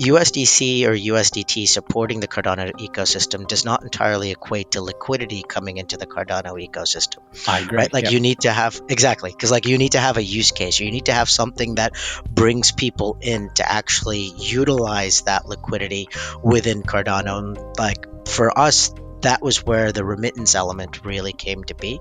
USDC or USDT supporting the Cardano ecosystem does not entirely equate to liquidity coming into the Cardano ecosystem, I agree. right? Like Yep. you need to have, exactly, because like you need to have a use case. You need to have something that brings people in to actually utilize that liquidity within Cardano. And like for us, that was where the remittance element really came to be,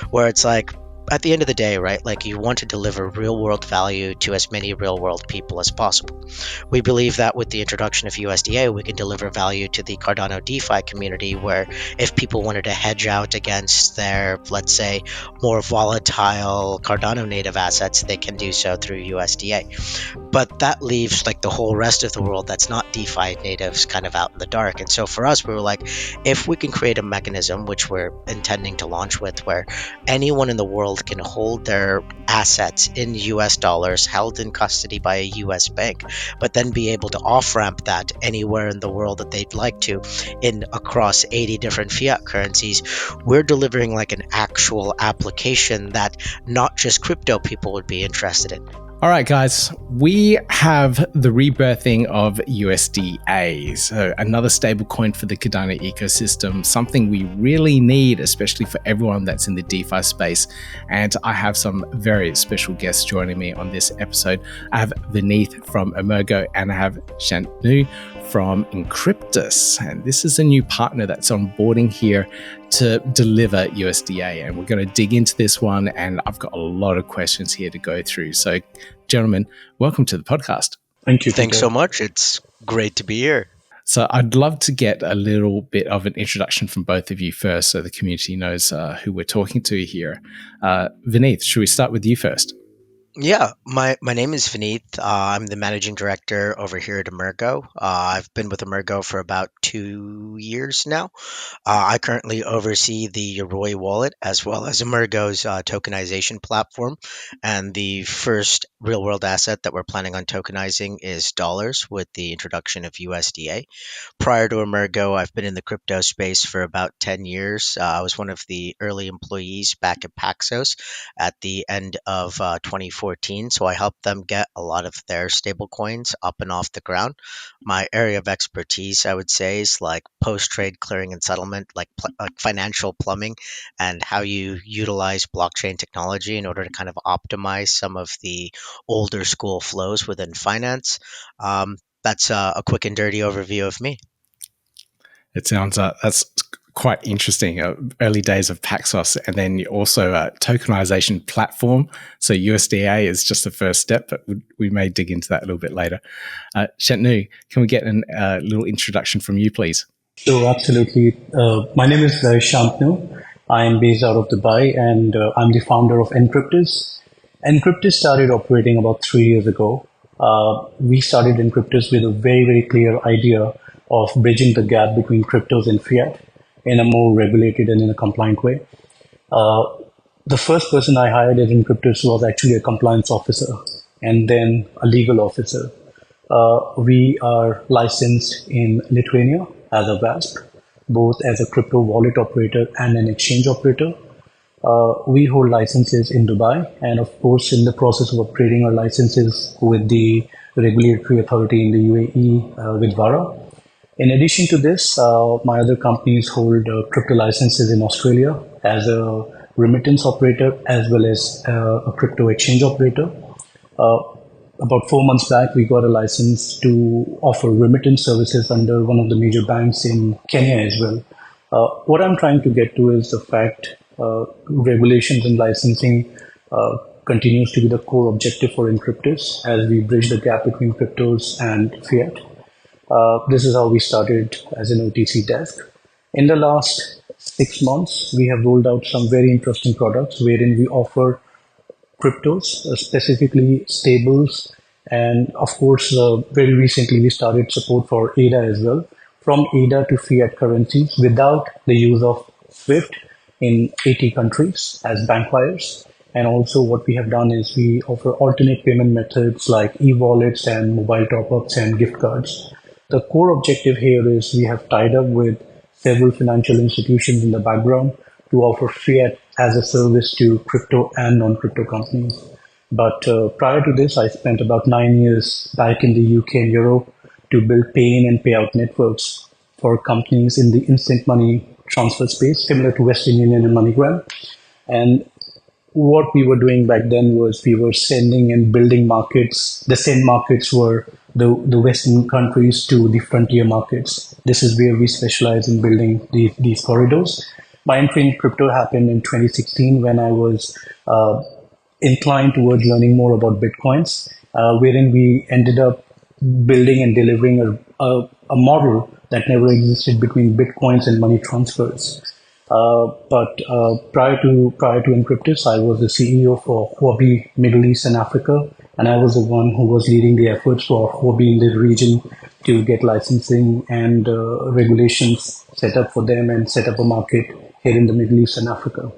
where it's like, at the end of the day, right, like you want to deliver real world value to as many real world people as possible. We believe that with the introduction of USDA, we can deliver value to the Cardano DeFi community, where if people wanted to hedge out against their, let's say, more volatile Cardano native assets, they can do so through USDA. But that leaves like the whole rest of the world that's not DeFi natives kind of out in the dark. And so for us, we were like, if we can create a mechanism, which we're intending to launch with, where anyone in the world can hold their assets in US dollars held in custody by a US bank, but then be able to off-ramp that anywhere in the world that they'd like to in across 80 different fiat currencies, we're delivering like an actual application that not just crypto people would be interested in. All right, guys, we have the rebirthing of USDA, so another stablecoin for the Cardano ecosystem, something we really need, especially for everyone that's in the DeFi space. And I have some very special guests joining me on this episode. I have Vineeth from Emurgo and I have Shantnuu from Encryptus. And this is a new partner that's onboarding here to deliver USDA. And we're going to dig into this one. And I've got a lot of questions here to go through. So, gentlemen, welcome to the podcast. Thank you. Thanks so much. It's great to be here. So I'd love to get a little bit of an introduction from both of you first so the community knows who we're talking to here. Vineeth, should we start with you first? Yeah, my name is Vineeth. I'm the managing director over here at Emurgo. I've been with Emurgo for about 2 years now. I currently oversee the Yoroi wallet as well as Emurgo's tokenization platform. And the first real world asset that we're planning on tokenizing is dollars with the introduction of USDA. Prior to Emurgo, I've been in the crypto space for about 10 years. I was one of the early employees back at Paxos at the end of 2014. So I helped them get a lot of their stable coins up and off the ground. My area of expertise, I would say, is like post-trade clearing and settlement, like financial plumbing, and how you utilize blockchain technology in order to kind of optimize some of the older school flows within finance. That's a quick and dirty overview of me. It sounds that's quite interesting. Early days of Paxos, and then also a tokenization platform. So USDA is just the first step, but we may dig into that a little bit later. Shantnuu, can we get a little introduction from you, please? Sure, absolutely. My name is Shantnuu. I'm based out of Dubai, and I'm the founder of Encryptus. Encryptus started operating about 3 years ago. We started Encryptus with a very, very clear idea of bridging the gap between cryptos and fiat in a more regulated and in a compliant way. The first person I hired at Encryptus was actually a compliance officer and then a legal officer. We are licensed in Lithuania as a VASP, both as a crypto wallet operator and an exchange operator. We hold licenses in Dubai and, of course, in the process of upgrading our licenses with the regulatory authority in the UAE with VARA. In addition to this, my other companies hold crypto licenses in Australia as a remittance operator as well as a crypto exchange operator. About 4 months back, we got a license to offer remittance services under one of the major banks in Kenya as well. What I'm trying to get to is the fact regulations and licensing continues to be the core objective for Encryptus as we bridge the gap between cryptos and fiat. This is how we started as an OTC desk. In the last 6 months, we have rolled out some very interesting products wherein we offer cryptos, specifically stables, and of course, very recently we started support for ADA as well, from ADA to fiat currencies without the use of SWIFT in 80 countries as bank wires. And also what we have done is we offer alternate payment methods like e-wallets and mobile top-ups and gift cards. The core objective here is we have tied up with several financial institutions in the background to offer fiat as a service to crypto and non-crypto companies. But prior to this, I spent about 9 years back in the UK and Europe to build pay-in and payout networks for companies in the instant money transfer space, similar to Western Union and MoneyGram. And what we were doing back then was we were sending and building markets. The send markets were the Western countries to the frontier markets. This is where we specialize in building these corridors. My entry in crypto happened in 2016 when I was inclined towards learning more about Bitcoins, wherein we ended up building and delivering a model that never existed between Bitcoins and money transfers. But prior to Encryptus, I was the CEO for Huobi Middle East and Africa, and I was the one who was leading the efforts for Huobi in the region to get licensing and regulations set up for them and set up a market here in the Middle East and Africa.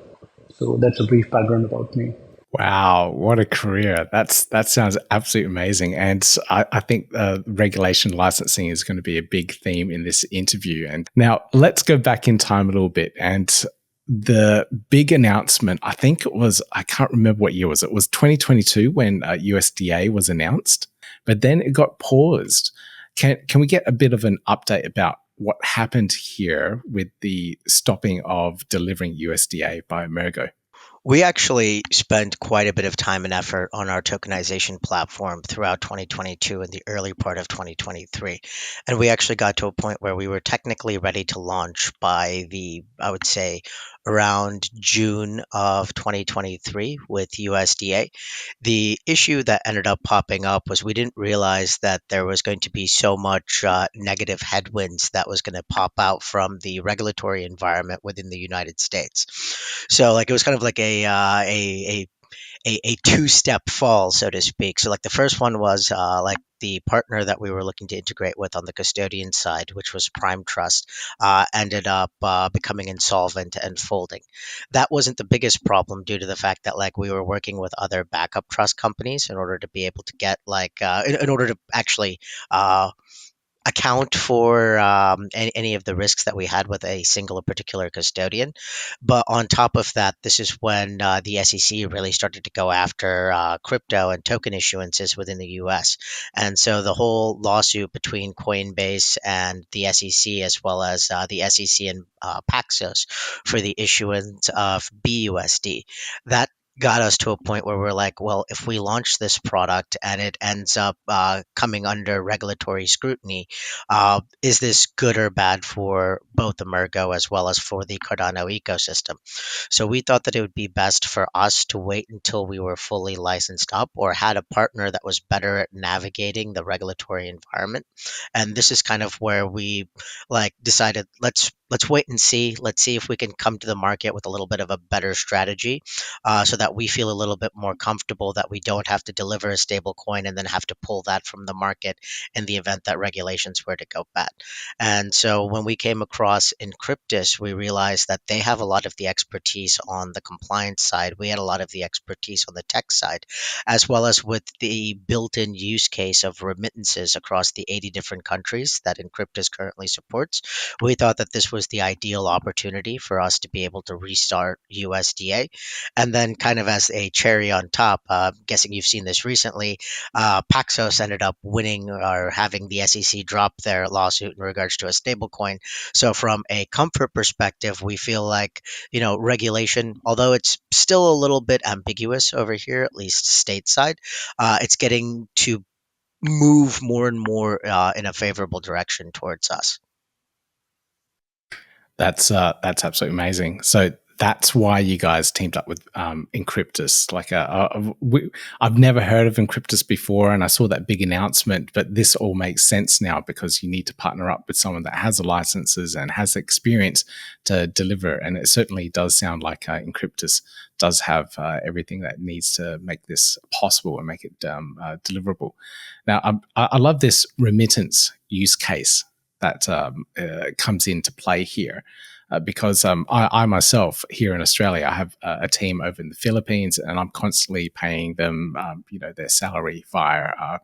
So that's a brief background about me. Wow, what a career. That sounds absolutely amazing. And I think regulation licensing is going to be a big theme in this interview. And now let's go back in time a little bit. And the big announcement, I think it was, I can't remember what year was it was 2022 when USDA was announced, but then it got paused. Can we get a bit of an update about what happened here with the stopping of delivering USDA by Emurgo? We actually spent quite a bit of time and effort on our tokenization platform throughout 2022 and the early part of 2023. And we actually got to a point where we were technically ready to launch by I would say, around June of 2023 with USDA. The issue that ended up popping up was we didn't realize that there was going to be so much negative headwinds that was going to pop out from the regulatory environment within the United States. So like it was kind of like a two-step fall, so to speak. So like the first one was like the partner that we were looking to integrate with on the custodian side, which was Prime Trust, ended up becoming insolvent and folding. That wasn't the biggest problem due to the fact that like we were working with other backup trust companies in order to be able to get like in order to actually account for any of the risks that we had with a single or particular custodian. But on top of that, this is when the SEC really started to go after crypto and token issuances within the US. And so the whole lawsuit between Coinbase and the SEC, as well as the SEC and Paxos for the issuance of BUSD, that got us to a point where we're like, well, if we launch this product and it ends up coming under regulatory scrutiny, is this good or bad for both Emurgo as well as for the Cardano ecosystem? So we thought that it would be best for us to wait until we were fully licensed up or had a partner that was better at navigating the regulatory environment. And this is kind of where we like decided let's wait and see. Let's see if we can come to the market with a little bit of a better strategy, so that we feel a little bit more comfortable that we don't have to deliver a stable coin and then have to pull that from the market in the event that regulations were to go bad. And so when we came across Encryptus, we realized that they have a lot of the expertise on the compliance side. We had a lot of the expertise on the tech side, as well as with the built-in use case of remittances across the 80 different countries that Encryptus currently supports. We thought that this was the ideal opportunity for us to be able to restart USDA. And then kind of as a cherry on top, guessing you've seen this recently, Paxos ended up winning or having the SEC drop their lawsuit in regards to a stablecoin. So from a comfort perspective, we feel like, regulation, although it's still a little bit ambiguous over here, at least stateside, it's getting to move more and more in a favorable direction towards us. That's absolutely amazing. So that's why you guys teamed up with Encryptus. Like, I've never heard of Encryptus before, and I saw that big announcement. But this all makes sense now because you need to partner up with someone that has the licenses and has the experience to deliver. And it certainly does sound like Encryptus does have everything that needs to make this possible and make it deliverable. Now, I love this remittance use case that comes into play here. Because I myself here in Australia, I have a team over in the Philippines, and I'm constantly paying them, their salary via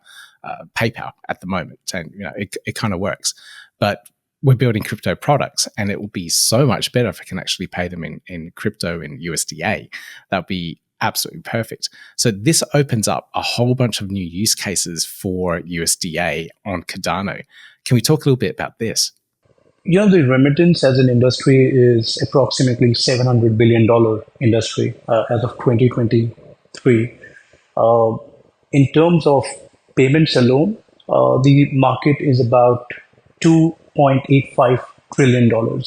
PayPal at the moment, and it kind of works. But we're building crypto products, and it will be so much better if I can actually pay them in crypto in USDA. That would be Absolutely perfect. So this opens up a whole bunch of new use cases for USDA on Cardano. Can we talk a little bit about this? The remittance as an industry is approximately $700 billion industry as of 2023. Uh, in terms of payments alone, the market is about $2.85 trillion.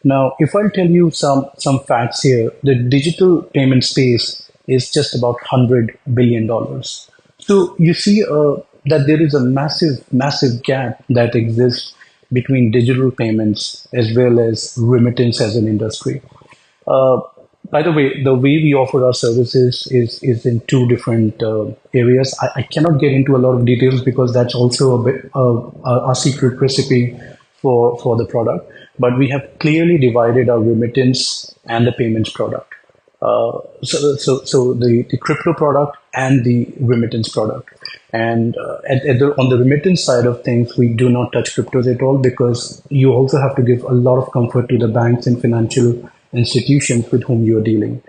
Now, if I tell you some facts here, the digital payment space is just about $100 billion. So you see that there is a massive gap that exists between digital payments as well as remittance as an industry. Uh, by the way we offer our services is in two different areas. I cannot get into a lot of details because that's also a bit a secret recipe for the product. But we have clearly divided our remittance and the payments product. So the crypto product and the remittance product. And on the remittance side of things, we do not touch cryptos at all because you also have to give a lot of comfort to the banks and financial institutions with whom you are dealing.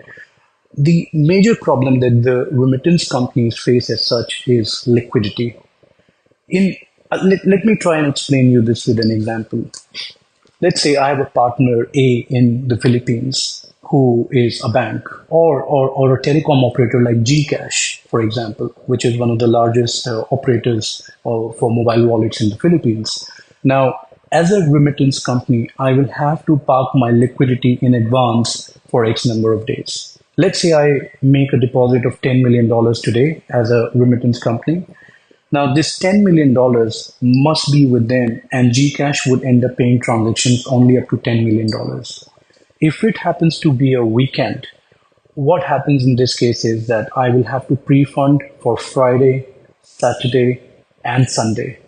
The major problem that the remittance companies face as such is liquidity. Let me try and explain you this with an example. Let's say I have a partner A in the Philippines who is a bank or a telecom operator like Gcash, for example, which is one of the largest operators for mobile wallets in the Philippines. Now, as a remittance company, I will have to park my liquidity in advance for X number of days. Let's say I make a deposit of $10 million today as a remittance company. Now, this $10 million must be with them, and Gcash would end up paying transactions only up to $10 million. If it happens to be a weekend, what happens in this case is that I will have to pre-fund for Friday, Saturday, and Sunday.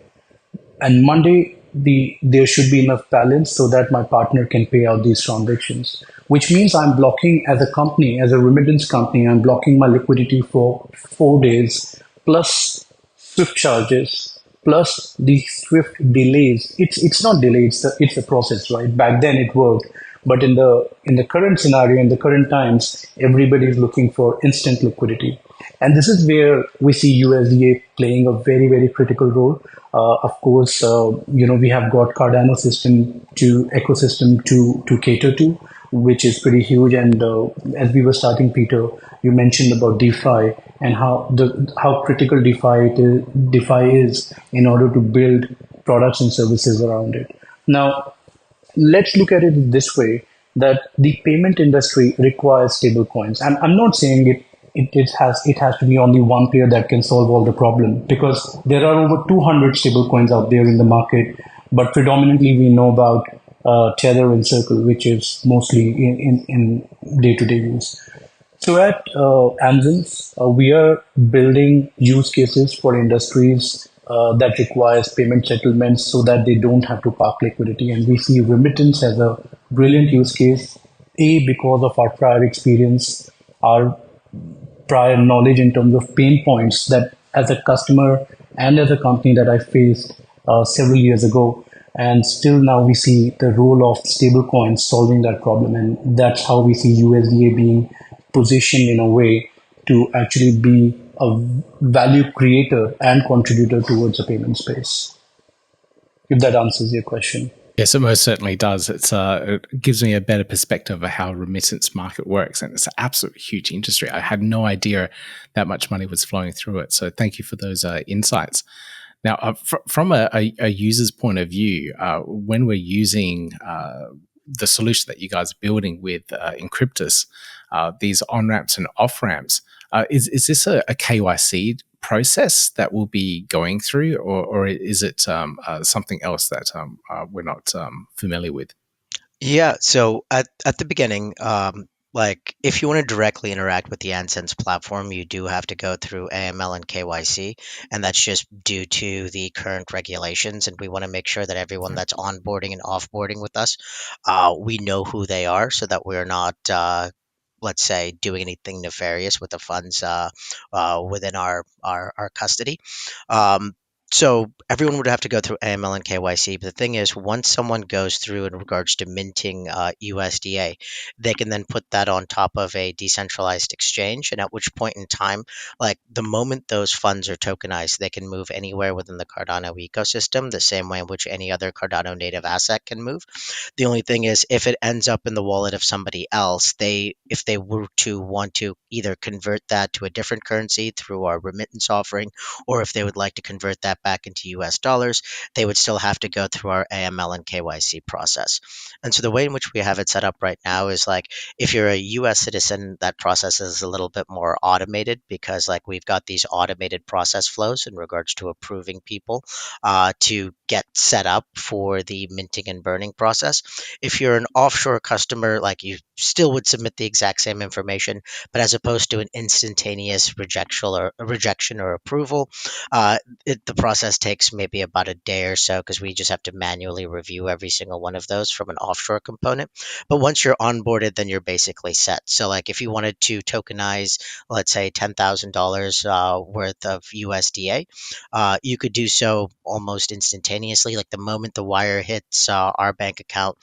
And Monday, there should be enough balance so that my partner can pay out these transactions, which means I'm blocking as a company, as a remittance company, I'm blocking my liquidity for 4 days plus Swift charges plus the Swift delays. It's not delay, it's a process, right? Back then it worked, but in the current scenario, in the current times, everybody is looking for instant liquidity, and this is where we see USDA playing a very critical role. Of course, we have got Cardano system to ecosystem to cater to, which is pretty huge. And as we were starting, Peter, you mentioned about DeFi and how critical DeFi is in order to build products and services around it. Now, let's look at it this way, that the payment industry requires stable coins. I'm not saying it has to be only one pair that can solve all the problem, because there are over 200 stable coins out there in the market, but predominantly we know about Tether and Circle, which is mostly in day-to-day use. So at Anzens, we are building use cases for industries that requires payment settlements so that they don't have to park liquidity. And we see remittance as a brilliant use case, because of our prior experience, our prior knowledge in terms of pain points that as a customer and as a company that I faced several years ago. And still now we see the role of stablecoins solving that problem. And that's how we see USDA being positioned in a way to actually be a value creator and contributor towards the payment space. If that answers your question. Yes, it most certainly does. It gives me a better perspective of how remittance market works, and it's an absolutely huge industry. I had no idea that much money was flowing through it. So thank you for those insights. Now, from a user's point of view, when we're using the solution that you guys are building with Encryptus, these on ramps and off ramps, is this a KYC process that we'll be going through, or is it something else that we're not familiar with? Yeah, so at the beginning, like if you want to directly interact with the Anzens platform, you do have to go through AML and KYC, and that's just due to the current regulations. And we want to make sure that everyone that's onboarding and offboarding with us, we know who they are, so that we're not, let's say, doing anything nefarious with the funds within our custody. Um, So everyone would have to go through AML and KYC. But the thing is, once someone goes through in regards to minting USDA, they can then put that on top of a decentralized exchange. And at which point in time, like the moment those funds are tokenized, they can move anywhere within the Cardano ecosystem, the same way in which any other Cardano native asset can move. The only thing is, if it ends up in the wallet of somebody else, if they were to want to either convert that to a different currency through our remittance offering, or if they would like to convert that back into US dollars, they would still have to go through our AML and KYC process. And so the way in which we have it set up right now is like if you're a US citizen, that process is a little bit more automated because like we've got these automated process flows in regards to approving people to get set up for the minting and burning process. If you're an offshore customer, like you still would submit the exact same information, but as opposed to an instantaneous rejection or approval, the process takes maybe about a day or so because we just have to manually review every single one of those from an offshore component. But once you're onboarded, then you're basically set. So, like if you wanted to tokenize, let's say $10,000 worth of USDA, you could do so almost instantaneously. Like the moment the wire hits our bank account,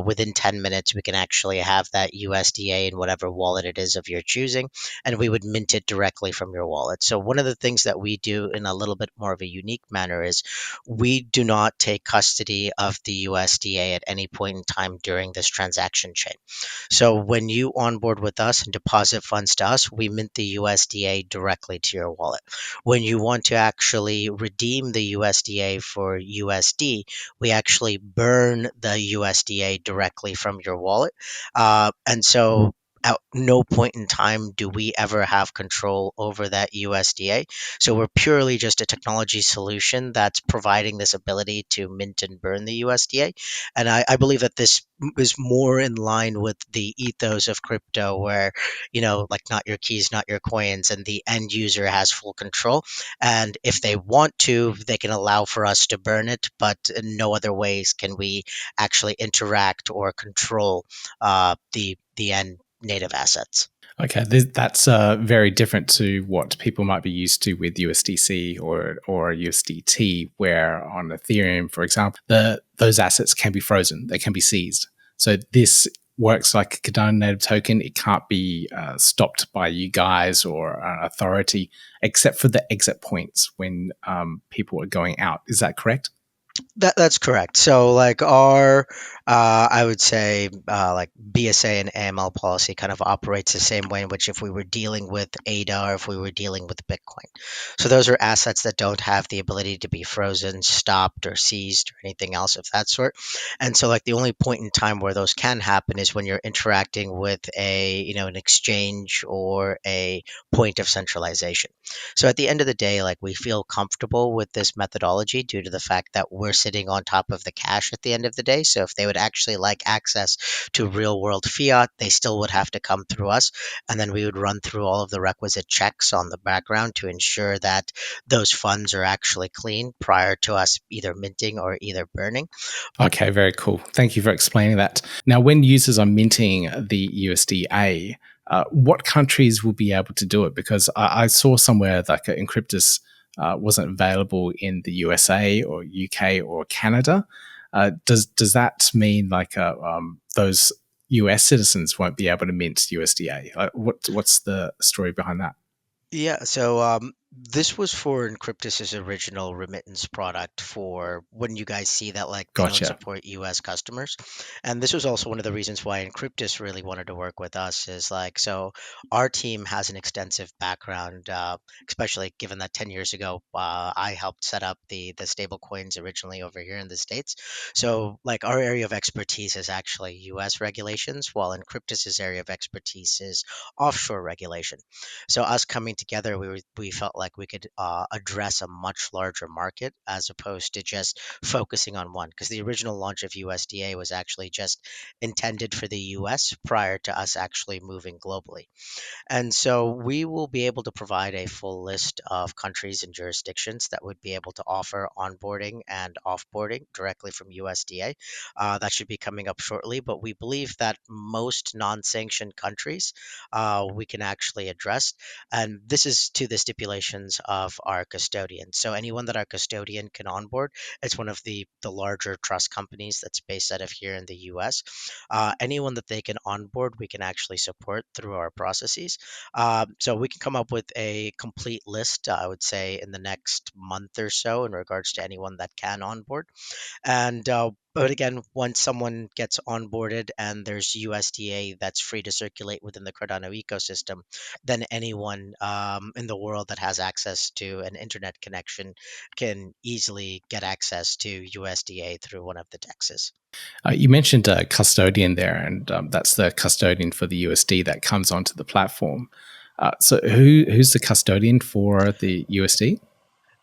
within 10 minutes, we can actually have that USDA in whatever wallet it is of your choosing, and we would mint it directly from your wallet. So, one of the things that we do in a little bit more of a unique manner is we do not take custody of the USDA at any point in time during this transaction chain. So when you onboard with us and deposit funds to us, we mint the USDA directly to your wallet. When you want to actually redeem the USDA for USD, we actually burn the USDA directly from your wallet. And so at no point in time do we ever have control over that USDA. So we're purely just a technology solution that's providing this ability to mint and burn the USDA. And I believe that this is more in line with the ethos of crypto, where, like not your keys, not your coins, and the end user has full control. And if they want to, they can allow for us to burn it, but in no other ways can we actually interact or control the end native assets. Okay, that's very different to what people might be used to with USDC or USDT, where on Ethereum, for example, those assets can be frozen, they can be seized. So this works like a Cardano native token. It can't be stopped by you guys or an authority, except for the exit points when people are going out. Is that correct? That's correct. So like our I would say like BSA and AML policy kind of operates the same way in which if we were dealing with ADA or if we were dealing with Bitcoin. So those are assets that don't have the ability to be frozen, stopped, or seized or anything else of that sort. And so like the only point in time where those can happen is when you're interacting with an exchange or a point of centralization. So at the end of the day, like we feel comfortable with this methodology due to the fact that we're sitting on top of the cash at the end of the day. So if they would actually like access to real world fiat, they still would have to come through us. And then we would run through all of the requisite checks on the background to ensure that those funds are actually clean prior to us either minting or either burning. Okay, very cool. Thank you for explaining that. Now, when users are minting the USDA, what countries will be able to do it? Because I saw somewhere like Encryptus wasn't available in the USA or UK or Canada. Does that mean like those US citizens won't be able to mint USDA? What's the story behind that? Yeah, so this was for Encryptus's original remittance product for when you guys see that like they don't Gotcha. support US customers. And this was also one of the reasons why Encryptus really wanted to work with us is like so our team has an extensive background, especially given that 10 years ago I helped set up the stable coins originally over here in the States. So like our area of expertise is actually US regulations, while Encryptus's area of expertise is offshore regulation. So us coming together, we felt like we could address a much larger market as opposed to just focusing on one. Because the original launch of USDA was actually just intended for the US prior to us actually moving globally. And so we will be able to provide a full list of countries and jurisdictions that would be able to offer onboarding and offboarding directly from USDA. That should be coming up shortly, but we believe that most non sanctioned countries we can actually address. And this is to the stipulation operations of our custodian. So anyone that our custodian can onboard, it's one of the larger trust companies that's based out of here in the US. Anyone that they can onboard, we can actually support through our processes. So we can come up with a complete list, I would say, in the next month or so in regards to anyone that can onboard. And but again, once someone gets onboarded and there's USDA that's free to circulate within the Cardano ecosystem, then anyone in the world that has access to an internet connection can easily get access to USDA through one of the dexes. You mentioned Custodian there, and that's the custodian for the USD that comes onto the platform. So who's the custodian for the USD?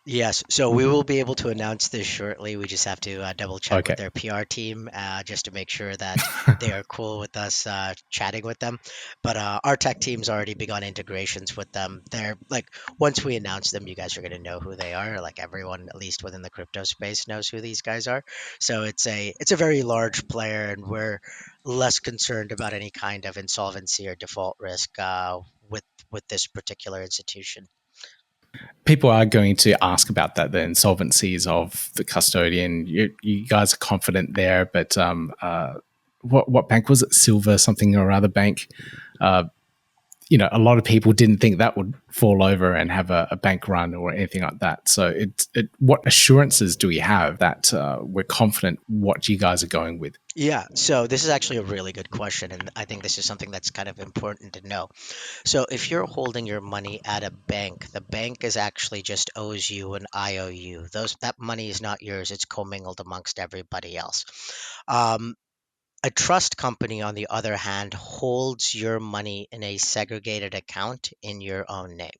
Yes, so we will be able to announce this shortly. We just have to double check with Okay. their PR team just to make sure that they are cool with us chatting with them. But our tech team's already begun integrations with them. They're like, once we announce them, you guys are going to know who they are. Like everyone, at least within the crypto space, knows who these guys are. So it's a very large player, and we're less concerned about any kind of insolvency or default risk with this particular institution. People are going to ask about that, the insolvencies of the custodian. You guys are confident there, but what bank was it? Silver something or other bank. Uh, a lot of people didn't think that would fall over and have a bank run or anything like that. So, what assurances do we have that we're confident what you guys are going with? Yeah, so this is actually a really good question, and I think this is something that's kind of important to know. So, if you're holding your money at a bank, the bank is actually just owes you an IOU. That money is not yours; it's commingled amongst everybody else. Um, a trust company, on the other hand, holds your money in a segregated account in your own name.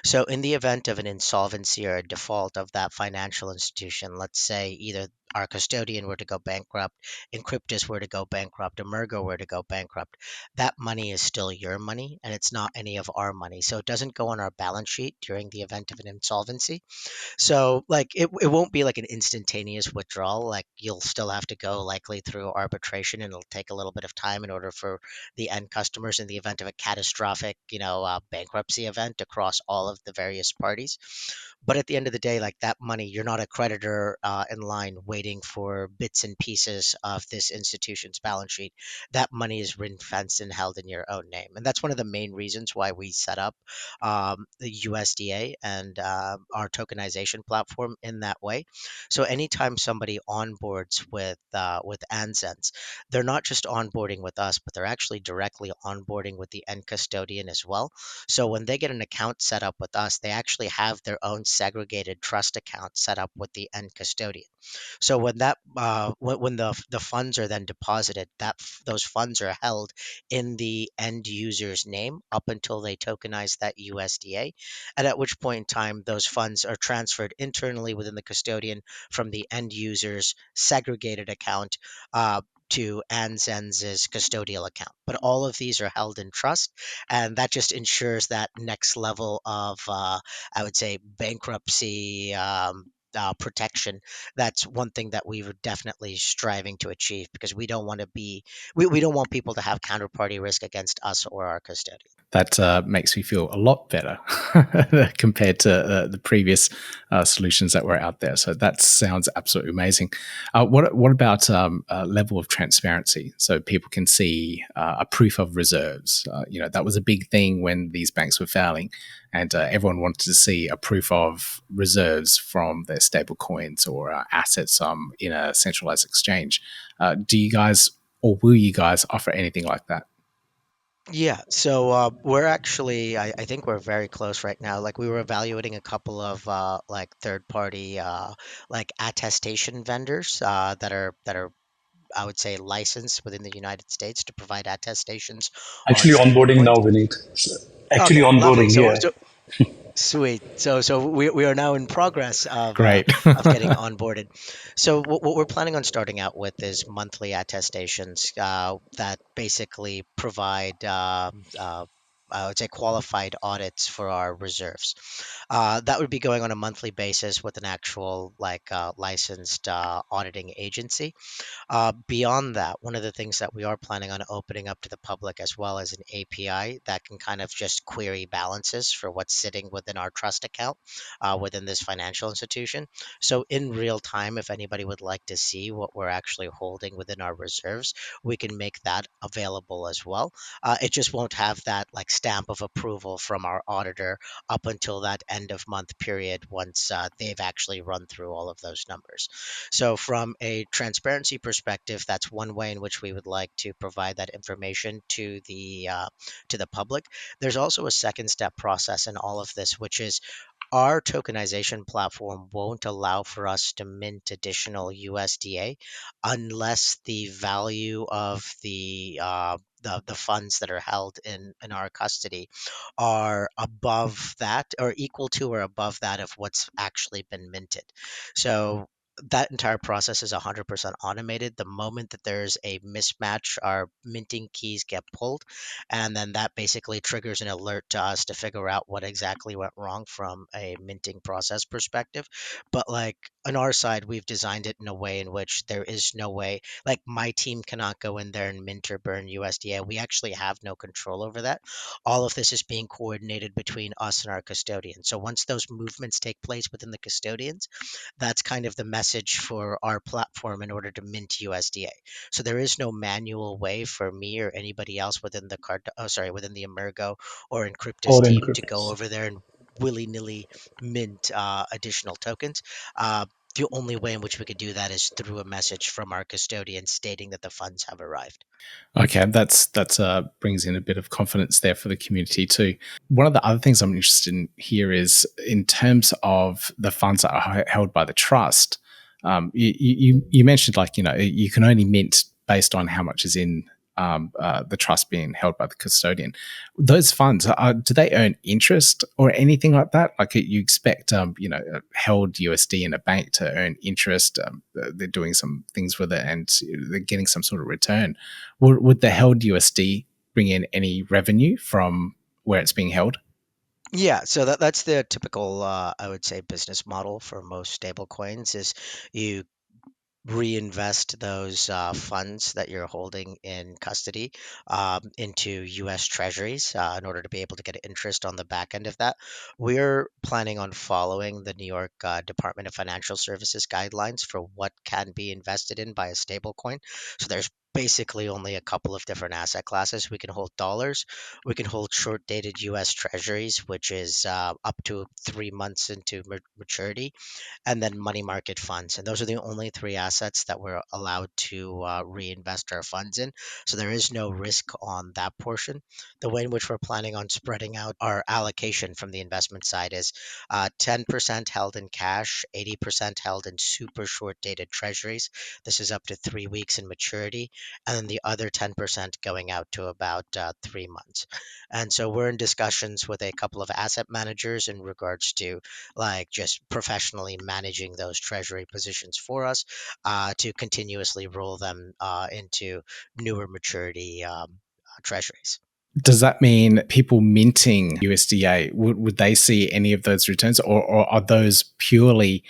So, in the event of an insolvency or a default of that financial institution, let's say either our custodian were to go bankrupt, Encryptus were to go bankrupt, Emurgo were to go bankrupt, that money is still your money and it's not any of our money. So, it doesn't go on our balance sheet during the event of an insolvency. So like it won't be like an instantaneous withdrawal. Like you'll still have to go likely through arbitration and it'll take a little bit of time in order for the end customers in the event of a catastrophic, bankruptcy event across all of the various parties. But at the end of the day, like that money, you're not a creditor in line waiting for bits and pieces of this institution's balance sheet. That money is ring fenced and held in your own name. And that's one of the main reasons why we set up the USDA and our tokenization platform in that way. So anytime somebody onboards with Anzens, they're not just onboarding with us, but they're actually directly onboarding with the end custodian as well. So when they get an account set up with us, they actually have their own segregated trust account set up with the end custodian. So when the funds are then deposited, those funds are held in the end user's name up until they tokenize that USDA, and at which point in time those funds are transferred internally within the custodian from the end user's segregated account. To Anzens's custodial account. But all of these are held in trust, and that just ensures that next level of, I would say, bankruptcy protection. That's one thing that we were definitely striving to achieve because we don't want people to have counterparty risk against us or our custodian. That makes me feel a lot better compared to the previous solutions that were out there. So that sounds absolutely amazing. What about level of transparency, so people can see a proof of reserves? That was a big thing when these banks were failing, and everyone wanted to see a proof of reserves from their stable coins or assets in a centralized exchange. Do you guys, or will you guys, offer anything like that? Yeah, so we're actually, I think we're very close right now. Like we were evaluating a couple of like third party like attestation vendors that are I would say licensed within the United States to provide attestations on Actually onboarding stablecoins. now, Vineeth. Actually Okay, lovely. onboarding, So yeah. so sweet. So we are now in progress Great. of getting onboarded. So what we're planning on starting out with is monthly attestations that basically provide I would say qualified audits for our reserves. That would be going on a monthly basis with an actual licensed auditing agency. Beyond that, one of the things that we are planning on opening up to the public as well as an API that can kind of just query balances for what's sitting within our trust account within this financial institution. So, in real time, if anybody would like to see what we're actually holding within our reserves, we can make that available as well. It just won't have that like stamp of approval from our auditor up until that end of month period once they've actually run through all of those numbers. So, from a transparency perspective, that's one way in which we would like to provide that information to the public. There's also a second step process in all of this, which is our tokenization platform won't allow for us to mint additional USDA unless the value of the funds that are held in our custody are above that or equal to or above that of what's actually been minted. So that entire process is 100% automated. The moment that there's a mismatch, our minting keys get pulled, and then that basically triggers an alert to us to figure out what exactly went wrong from a minting process perspective. But like on our side, we've designed it in a way in which there is no way, like my team cannot go in there and mint or burn USDA. We actually have no control over that. All of this is being coordinated between us and our custodian. So once those movements take place within the custodians, that's kind of the message for our platform in order to mint USDA. So there is no manual way for me or anybody else within within the Emurgo or Encryptus or team to go encrypts. over there and willy nilly mint additional tokens. The only way in which we could do that is through a message from our custodian stating that the funds have arrived. Okay, that's brings in a bit of confidence there for the community too. One of the other things I'm interested in here is in terms of the funds that are held by the trust. You mentioned you can only mint based on how much is in the trust being held by the custodian. Those funds do they earn interest or anything like that? Like you expect held USD in a bank to earn interest. They're doing some things with it and they're getting some sort of return. Would the held USD bring in any revenue from where it's being held? Yeah, so that's the typical, I would say, business model for most stable coins is you reinvest those funds that you're holding in custody into U.S. Treasuries in order to be able to get interest on the back end of that. We're planning on following the New York Department of Financial Services guidelines for what can be invested in by a stablecoin. So there's basically only a couple of different asset classes. We can hold dollars, we can hold short dated U.S. Treasuries, which is up to 3 months into maturity, and then money market funds. And those are the only three assets that we're allowed to reinvest our funds in. So there is no risk on that portion. The way in which we're planning on spreading out our allocation from the investment side is 10% held in cash, 80% held in super short dated treasuries. This is up to 3 weeks in maturity. And then the other 10% going out to about 3 months. And so we're in discussions with a couple of asset managers in regards to like just professionally managing those treasury positions for us to continuously roll them into newer maturity treasuries. Does that mean people minting USDA would they see any of those returns, or are those purely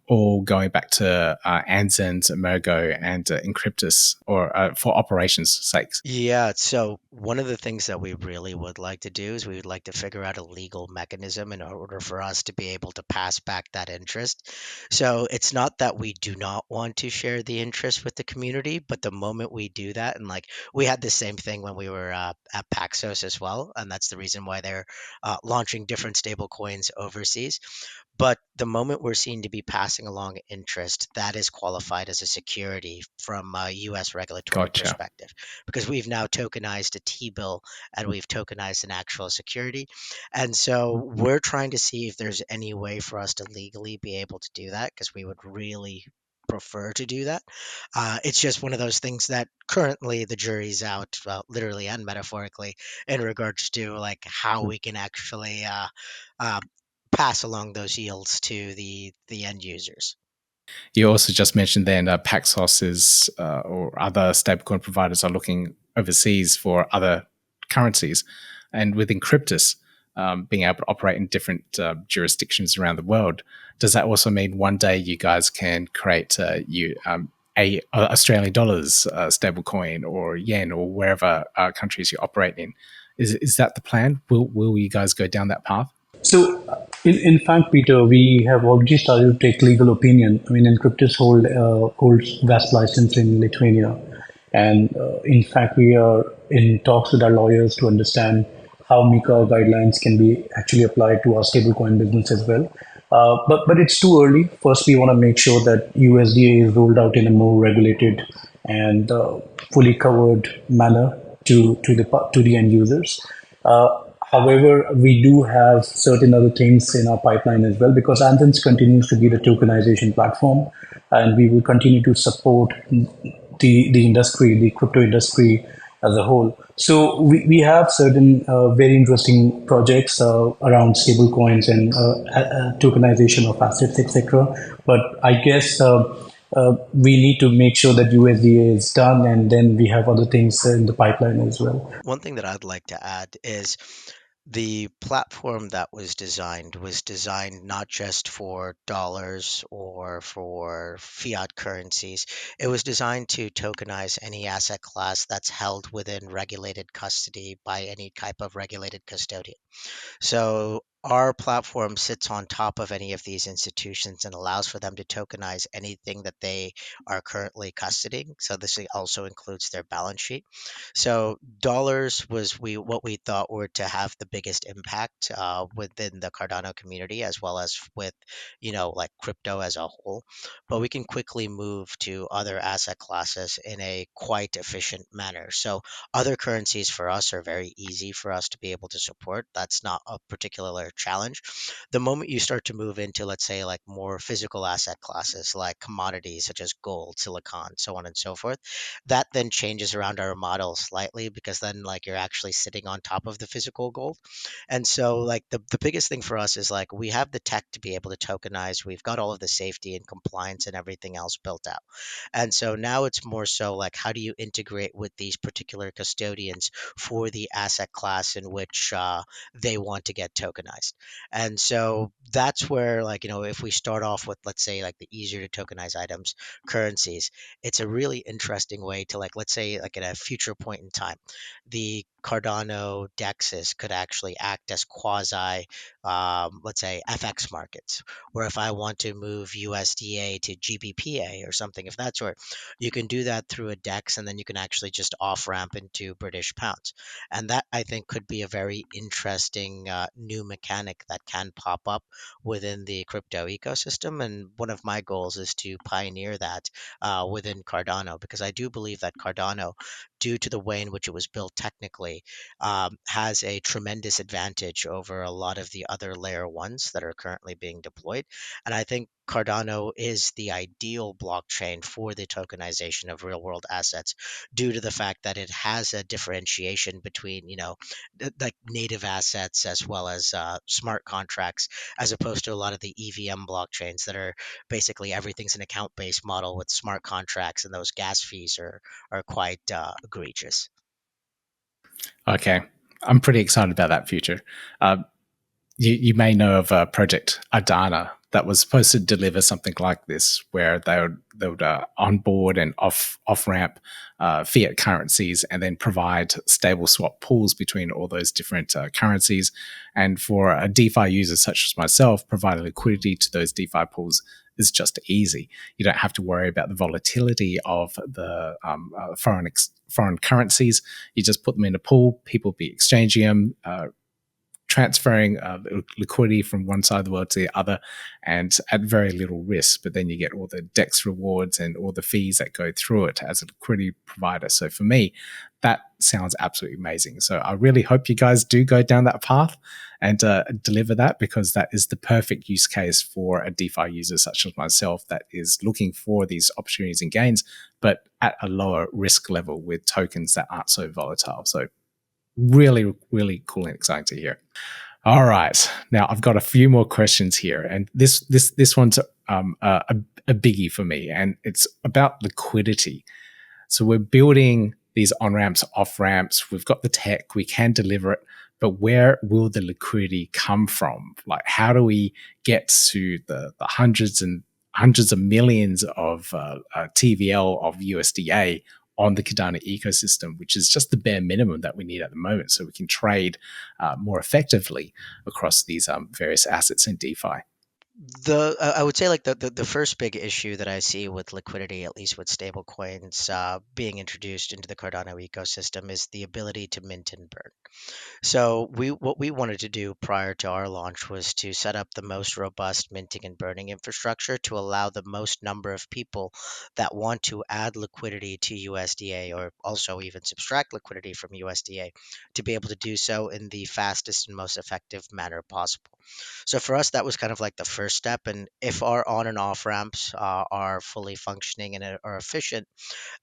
all going back to Anzens, Emurgo, and Encryptus, or for operations' sakes? Yeah, so one of the things that we really would like to do is we would like to figure out a legal mechanism in order for us to be able to pass back that interest. So it's not that we do not want to share the interest with the community, but the moment we do that, and like we had the same thing when we were at Paxos as well, and that's the reason why they're launching different stable coins overseas. But the moment we're seen to be passing along interest, that is qualified as a security from a US regulatory Gotcha. perspective because we've now tokenized a T bill and we've tokenized an actual security. And so we're trying to see if there's any way for us to legally be able to do that because we would really prefer to do that. It's just one of those things that currently the jury's out, well, literally and metaphorically, in regards to like how we can actually uh, pass along those yields to the end users. You also just mentioned then Paxos is or other stablecoin providers are looking overseas for other currencies. And with Encryptus, being able to operate in different jurisdictions around the world, does that also mean one day you guys can create a Australian dollars stablecoin or yen or wherever countries you operate in? Is that the plan? Will you guys go down that path? So, in fact, Peter, we have already started to take legal opinion. I mean, Encryptus holds vast license in Lithuania. And in fact, we are in talks with our lawyers to understand how MiCA guidelines can be actually applied to our stablecoin business as well. But it's too early. First, we want to make sure that USDA is rolled out in a more regulated and fully covered manner to the end users. However, we do have certain other things in our pipeline as well, because Anzens continues to be the tokenization platform, and we will continue to support the industry, the crypto industry as a whole. So we have certain very interesting projects around stablecoins and tokenization of assets, etc. But I guess we need to make sure that USDA is done, and then we have other things in the pipeline as well. One thing that I'd like to add is the platform that was designed not just for dollars or for fiat currencies. It was designed to tokenize any asset class that's held within regulated custody by any type of regulated custodian. So our platform sits on top of any of these institutions and allows for them to tokenize anything that they are currently custodying. So this also includes their balance sheet. So dollars was what we thought were to have the biggest impact within the Cardano community, as well as with like crypto as a whole. But we can quickly move to other asset classes in a quite efficient manner. So other currencies for us are very easy for us to be able to support. That's not a particular challenge. The moment you start to move into, let's say, like more physical asset classes like commodities such as gold, silicon, so on and so forth, that then changes around our model slightly, because then like you're actually sitting on top of the physical gold. And so like the biggest thing for us is like we have the tech to be able to tokenize. We've got all of the safety and compliance and everything else built out. And so now it's more so like how do you integrate with these particular custodians for the asset class in which they want to get tokenized. And so that's where, like, if we start off with, let's say, like the easier to tokenize items, currencies, it's a really interesting way to, like, let's say, like at a future point in time, the Cardano dexes could actually act as quasi, let's say, FX markets, where if I want to move USDA to GBPA or something of that sort, you can do that through a DEX, and then you can actually just off ramp into British pounds. And that, I think, could be a very interesting new mechanic that can pop up within the crypto ecosystem. And one of my goals is to pioneer that within Cardano, because I do believe that Cardano, due to the way in which it was built technically, has a tremendous advantage over a lot of the other layer ones that are currently being deployed. And I think Cardano is the ideal blockchain for the tokenization of real world assets, due to the fact that it has a differentiation between, like native assets as well as smart contracts, as opposed to a lot of the EVM blockchains that are basically everything's an account based model with smart contracts, and those gas fees are quite egregious. Okay, I'm pretty excited about that future. You may know of a project Adana that was supposed to deliver something like this, where they would onboard and off ramp fiat currencies, and then provide stable swap pools between all those different currencies. And for a DeFi user such as myself, providing liquidity to those DeFi pools is just easy. You don't have to worry about the volatility of the foreign currencies. You just put them in a pool. People be exchanging them, transferring liquidity from one side of the world to the other, and at very little risk. But then you get all the DEX rewards and all the fees that go through it as a liquidity provider. So for me, that sounds absolutely amazing. So I really hope you guys do go down that path and deliver that, because that is the perfect use case for a DeFi user such as myself that is looking for these opportunities and gains, but at a lower risk level with tokens that aren't so volatile. So really, really cool and exciting to hear. All right, now I've got a few more questions here, and this one's a biggie for me, and it's about liquidity. So we're building these on ramps, off ramps. We've got the tech, we can deliver it, but where will the liquidity come from? Like, how do we get to the hundreds of millions of TVL of USDA on the Cardano ecosystem, which is just the bare minimum that we need at the moment, so we can trade more effectively across these various assets in DeFi. I would say like the first big issue that I see with liquidity, at least with stablecoins being introduced into the Cardano ecosystem, is the ability to mint and burn. So what we wanted to do prior to our launch was to set up the most robust minting and burning infrastructure to allow the most number of people that want to add liquidity to USDA, or also even subtract liquidity from USDA, to be able to do so in the fastest and most effective manner possible. So for us, that was kind of like the first step. And if our on and off ramps are fully functioning and are efficient,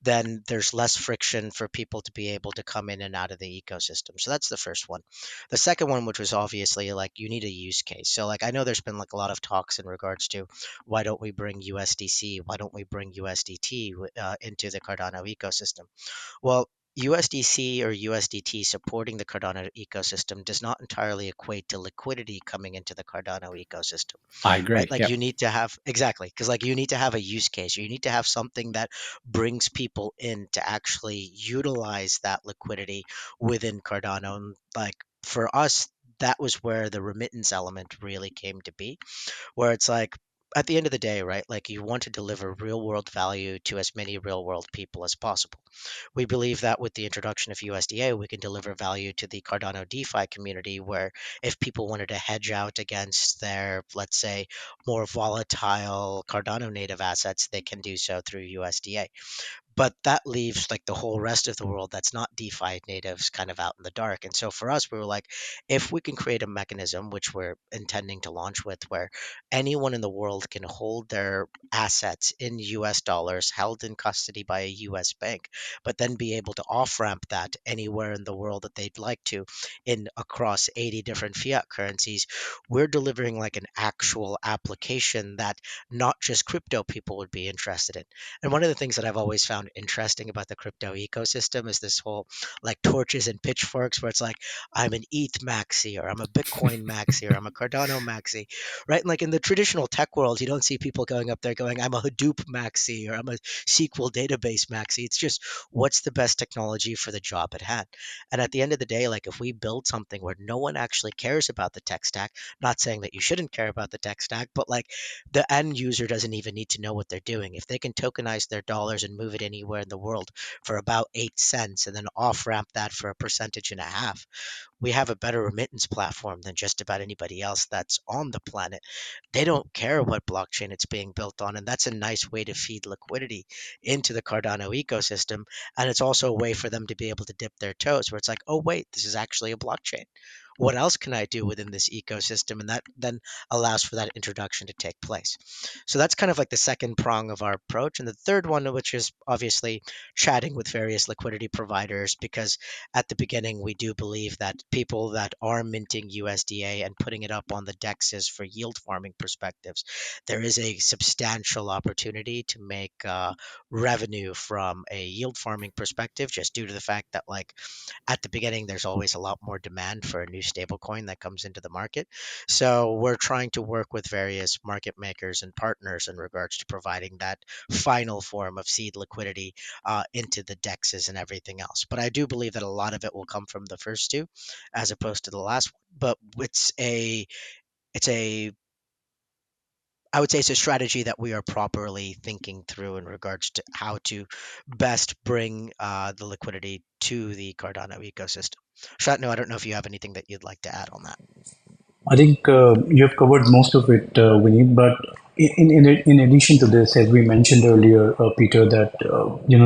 then there's less friction for people to be able to come in and out of the ecosystem. So that's the first one. The second one, which was obviously like you need a use case. So like I know there's been like a lot of talks in regards to why don't we bring USDC, why don't we bring USDT into the Cardano ecosystem? Well, USDC or USDT supporting the Cardano ecosystem does not entirely equate to liquidity coming into the Cardano ecosystem, I right? agree. Like Yep. you need to have exactly because like you need to have a use case. You need to have something that brings people in to actually utilize that liquidity within Cardano. And like for us, that was where the remittance element really came to be, where it's like at the end of the day, right? Like you want to deliver real world value to as many real world people as possible. We believe that with the introduction of USDA, we can deliver value to the Cardano DeFi community, where if people wanted to hedge out against their, let's say, more volatile Cardano native assets, they can do so through USDA. But that leaves like the whole rest of the world that's not DeFi natives kind of out in the dark. And so for us, we were like, if we can create a mechanism, which we're intending to launch with, where anyone in the world can hold their assets in US dollars held in custody by a US bank, but then be able to off ramp that anywhere in the world that they'd like to in across 80 different fiat currencies, we're delivering like an actual application that not just crypto people would be interested in. And one of the things that I've always found interesting about the crypto ecosystem is this whole like torches and pitchforks, where it's like, I'm an ETH maxi, or I'm a Bitcoin maxi, or I'm a Cardano maxi, right? And like in the traditional tech world, you don't see people going up there going, I'm a Hadoop maxi, or I'm a SQL database maxi. It's just what's the best technology for the job at hand. And at the end of the day, like if we build something where no one actually cares about the tech stack, not saying that you shouldn't care about the tech stack, but like the end user doesn't even need to know what they're doing. If they can tokenize their dollars and move it anywhere in the world for about 8 cents and then off ramp that for a percentage and a half, we have a better remittance platform than just about anybody else that's on the planet. They don't care what blockchain it's being built on. And that's a nice way to feed liquidity into the Cardano ecosystem. And it's also a way for them to be able to dip their toes, where it's like, oh, wait, this is actually a blockchain. What else can I do within this ecosystem? And that then allows for that introduction to take place. So that's kind of like the second prong of our approach. And the third one, which is obviously chatting with various liquidity providers, because at the beginning, we do believe that people that are minting USDA and putting it up on the dexes for yield farming perspectives, there is a substantial opportunity to make revenue from a yield farming perspective, just due to the fact that, like, at the beginning, there's always a lot more demand for a new stablecoin that comes into the market. So we're trying to work with various market makers and partners in regards to providing that final form of seed liquidity into the dexes and everything else. But I do believe that a lot of it will come from the first two, as opposed to the last one. But it's a I would say it's a strategy that we are properly thinking through in regards to how to best bring the liquidity to the Cardano ecosystem. Shantnuu, I don't know if you have anything that you'd like to add on that. I think you have covered most of it, Vineeth. But in addition to this, as we mentioned earlier, Peter, that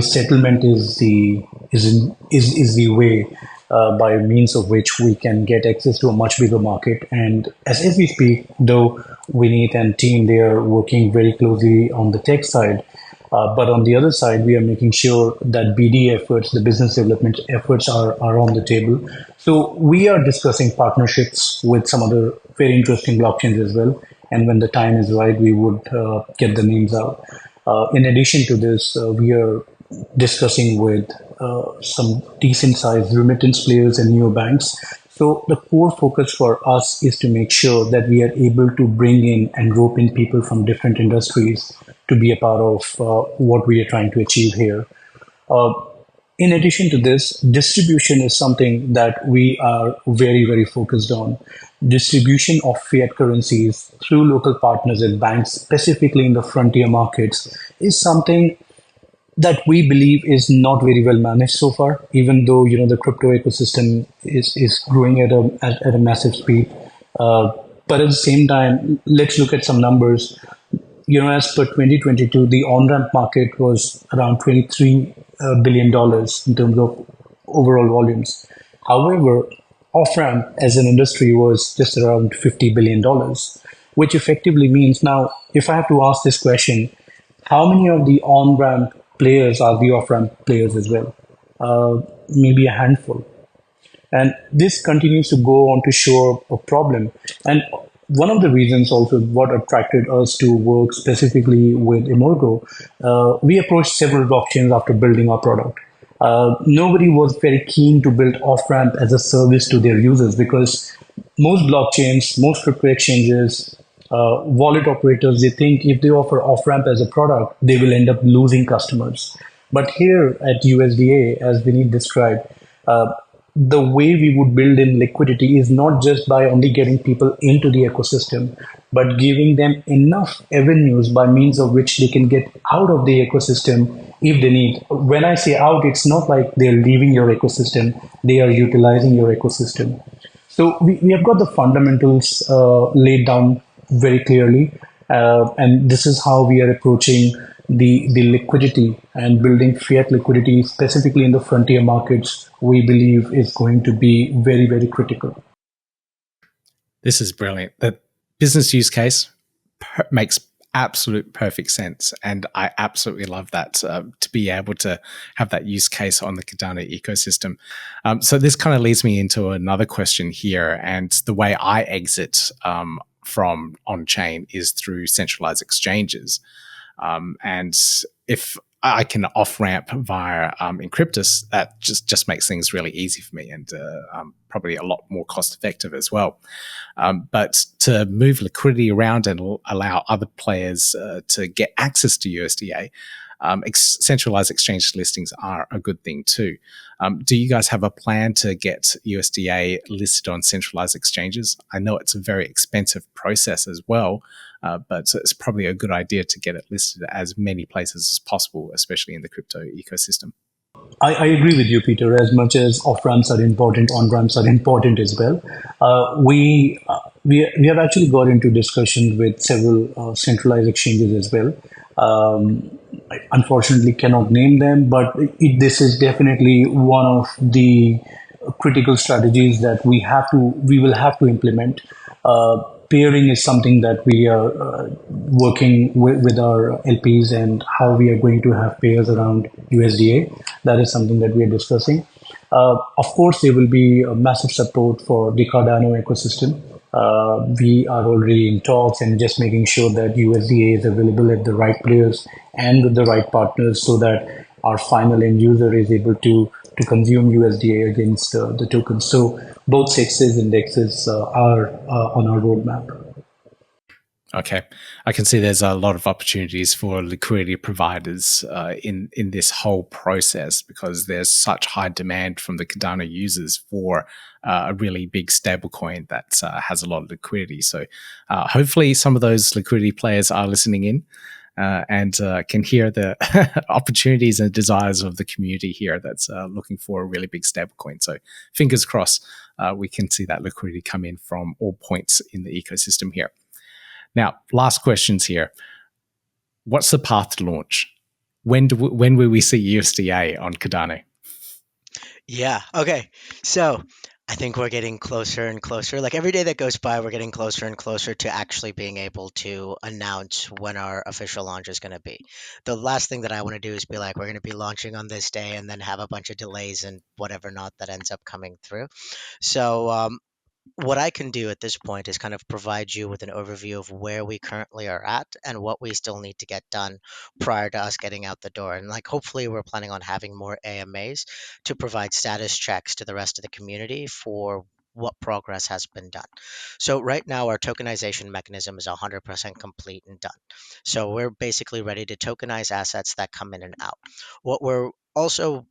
settlement is the way by means of which we can get access to a much bigger market. And as we speak, though Vineeth and team, they are working very closely on the tech side. But on the other side, we are making sure that BD efforts, the business development efforts, are on the table. So we are discussing partnerships with some other very interesting blockchains as well. And when the time is right, we would get the names out. In addition to this, we are discussing with some decent sized remittance players and neobanks. So the core focus for us is to make sure that we are able to bring in and rope in people from different industries to be a part of what we are trying to achieve here. Uh, in addition to this, distribution is something that we are very, very focused on. Distribution of fiat currencies through local partners and banks, specifically in the frontier markets, is something that we believe is not very well managed so far, even though the crypto ecosystem is growing at a massive speed. Uh, but at the same time, let's look at some numbers. As per 2022, the on-ramp market was around $23 billion in terms of overall volumes. However, off-ramp as an industry was just around $50 billion, which effectively means now, if I have to ask this question, how many of the on-ramp players are the off-ramp players as well? Maybe a handful. And this continues to go on to show a problem. And one of the reasons also what attracted us to work specifically with Emurgo, we approached several blockchains after building our product. Nobody was very keen to build off-ramp as a service to their users because most blockchains, most crypto exchanges, wallet operators, they think if they offer off-ramp as a product, they will end up losing customers. But here at USDA, as Vineeth described, uh, the way we would build in liquidity is not just by only getting people into the ecosystem, but giving them enough avenues by means of which they can get out of the ecosystem if they need. When I say out, it's not like they're leaving your ecosystem, they are utilizing your ecosystem. So we have got the fundamentals laid down very clearly, and this is how we are approaching the liquidity and building fiat liquidity, specifically in the frontier markets. We believe is going to be very, very critical. This is brilliant. The business use case makes absolute perfect sense, and I absolutely love that to be able to have that use case on the Cardano ecosystem. So this kind of leads me into another question here, and the way I exit from on-chain is through centralized exchanges. And if I can off ramp via Encryptus, that just makes things really easy for me and probably a lot more cost effective as well. But to move liquidity around and allow other players to get access to USDA, centralized exchange listings are a good thing too. Do you guys have a plan to get USDA listed on centralized exchanges? I know it's a very expensive process as well, but it's probably a good idea to get it listed as many places as possible, especially in the crypto ecosystem. I agree with you, Peter. As much as off ramps are important, on ramps are important as well. We have actually got into discussions with several centralized exchanges as well. I unfortunately cannot name them, but this is definitely one of the critical strategies that we will have to implement. Pairing is something that we are working with our LPs, and how we are going to have pairs around USDA. That is something that we are discussing. Of course, there will be a massive support for the Cardano ecosystem. We are already in talks and just making sure that USDA is available at the right players and with the right partners so that our final end user is able to consume USDA against the tokens. So both sexes indexes are on our roadmap. Okay, I can see there's a lot of opportunities for liquidity providers in this whole process because there's such high demand from the Cardano users for a really big stablecoin that has a lot of liquidity. So hopefully some of those liquidity players are listening in and can hear the opportunities and desires of the community here that's looking for a really big stablecoin. So fingers crossed, we can see that liquidity come in from all points in the ecosystem here. Now, last questions here. What's the path to launch? When will we see USDA on Cardano? Yeah. Okay. So I think we're getting closer and closer. Like every day that goes by, we're getting closer and closer to actually being able to announce when our official launch is going to be. The last thing that I want to do is be like, we're going to be launching on this day and then have a bunch of delays and whatever not that ends up coming through. So what I can do at this point is kind of provide you with an overview of where we currently are at and what we still need to get done prior to us getting out the door. And like hopefully we're planning on having more AMAs to provide status checks to the rest of the community for what progress has been done. So right now, our tokenization mechanism is 100% complete and done. So we're basically ready to tokenize assets that come in and out. What we're also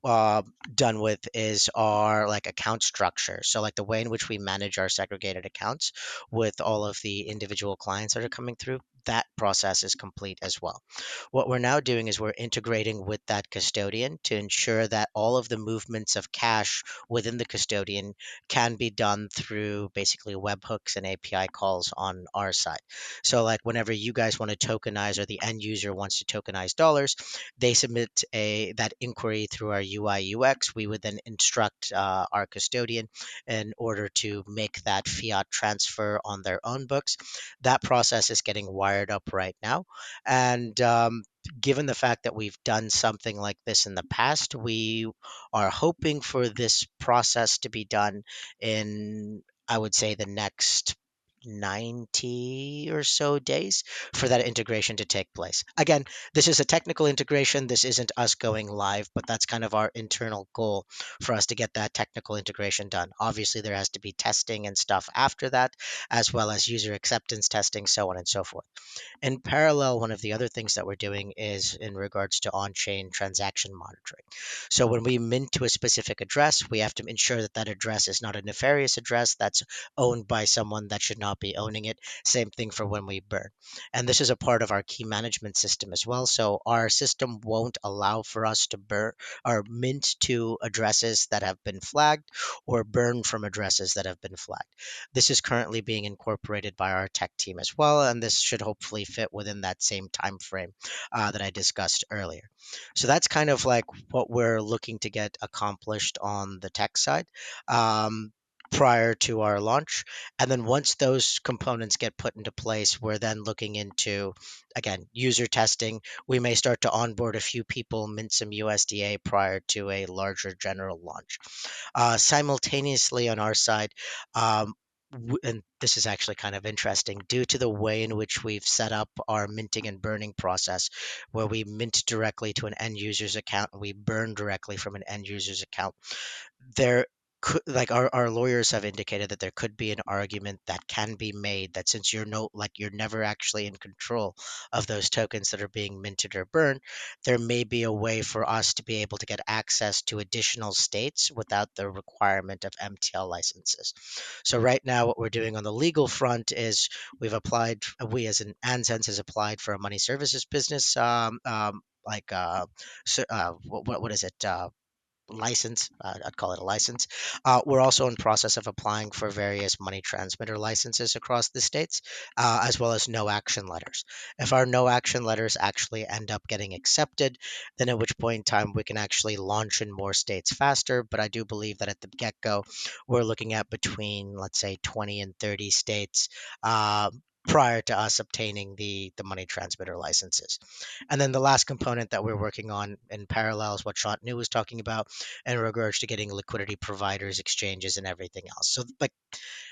done with is our like account structure. So like the way in which we manage our segregated accounts with all of the individual clients that are coming through, that process is complete as well. What we're now doing is we're integrating with that custodian to ensure that all of the movements of cash within the custodian can be done through basically webhooks and API calls on our side. So like whenever you guys want to tokenize or the end user wants to tokenize dollars, they submit a that inquiry through our UI UX. We would then instruct our custodian in order to make that fiat transfer on their own books. That process is getting wired up right now, and given the fact that we've done something like this in the past, we are hoping for this process to be done in, I would say, the next 90 or so days for that integration to take place. Again, this is a technical integration. This isn't us going live, but that's kind of our internal goal for us to get that technical integration done. Obviously, there has to be testing and stuff after that, as well as user acceptance testing, so on and so forth. In parallel, one of the other things that we're doing is in regards to on-chain transaction monitoring. So when we mint to a specific address, we have to ensure that that address is not a nefarious address that's owned by someone that should not be owning it. Same thing for when we burn. And this is a part of our key management system as well. So our system won't allow for us to burn or mint to addresses that have been flagged or burn from addresses that have been flagged. This is currently being incorporated by our tech team as well, and this should hopefully fit within that same time frame that I discussed earlier. So that's kind of like what we're looking to get accomplished on the tech side. Prior to our launch. And then once those components get put into place, we're then looking into, again, user testing. We may start to onboard a few people, mint some USDA prior to a larger general launch. Simultaneously on our side, and this is actually kind of interesting, due to the way in which we've set up our minting and burning process, where we mint directly to an end user's account and we burn directly from an end user's account, there could, like our lawyers have indicated that there could be an argument that can be made that since you're never actually in control of those tokens that are being minted or burned, there may be a way for us to be able to get access to additional states without the requirement of MTL licenses. So right now what we're doing on the legal front is we as an Anzens has applied for a money services business what is it, license. I'd call it a license. We're also in process of applying for various money transmitter licenses across the states, as well as no action letters. If our no action letters actually end up getting accepted, then at which point in time we can actually launch in more states faster. But I do believe that at the get-go, we're looking at between, let's say, 20 and 30 states. Prior to us obtaining the money transmitter licenses. And then the last component that we're working on in parallel is what Shantnuu was talking about in regards to getting liquidity providers, exchanges, and everything else. So like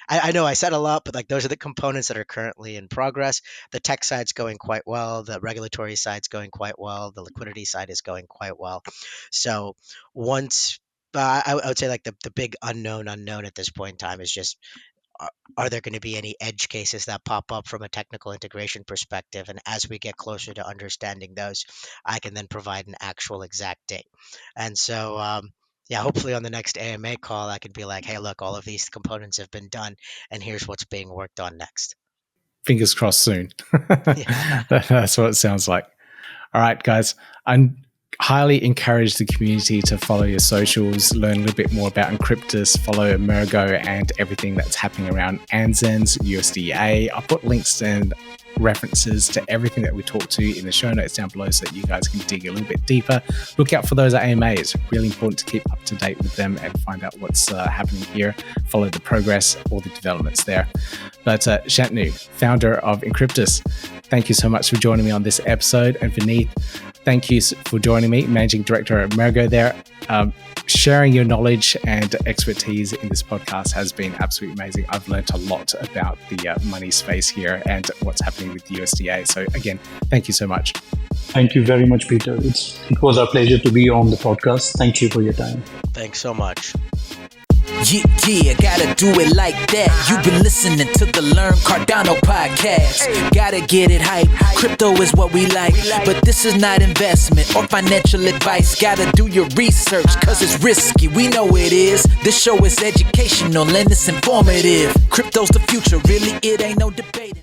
I know I said a lot, but like those are the components that are currently in progress. The tech side's going quite well, the regulatory side's going quite well, the liquidity side is going quite well. So once I would say like the big unknown at this point in time is just are there going to be any edge cases that pop up from a technical integration perspective? And as we get closer to understanding those, I can then provide an actual exact date. And so, yeah, hopefully on the next AMA call, I could be like, hey, look, all of these components have been done, and here's what's being worked on next. Fingers crossed soon. Yeah. That's what it sounds like. All right, guys. I highly encourage the community to follow your socials, learn a little bit more about Encryptus, follow Emurgo and everything that's happening around Anzens, USDA. I'll put links and references to everything that we talked to in the show notes down below so that you guys can dig a little bit deeper. Look out for those AMAs. Really important to keep up to date with them and find out what's happening here. Follow the progress, all the developments there. But Shantnuu, founder of Encryptus, thank you so much for joining me on this episode. And Vineeth, thank you for joining me, Managing Director at Emurgo there. Sharing your knowledge and expertise in this podcast has been absolutely amazing. I've learned a lot about the money space here and what's happening with the USDA. So again, thank you so much. Thank you very much, Peter. It was our pleasure to be on the podcast. Thank you for your time. Thanks so much. Yeah, gotta do it like that. You've been listening to the Learn Cardano podcast. Gotta get it hype. Crypto is what we like, but this is not investment or financial advice. Gotta do your research, cause it's risky. We know it is. This show is educational and it's informative. Crypto's the future, really, it ain't no debate.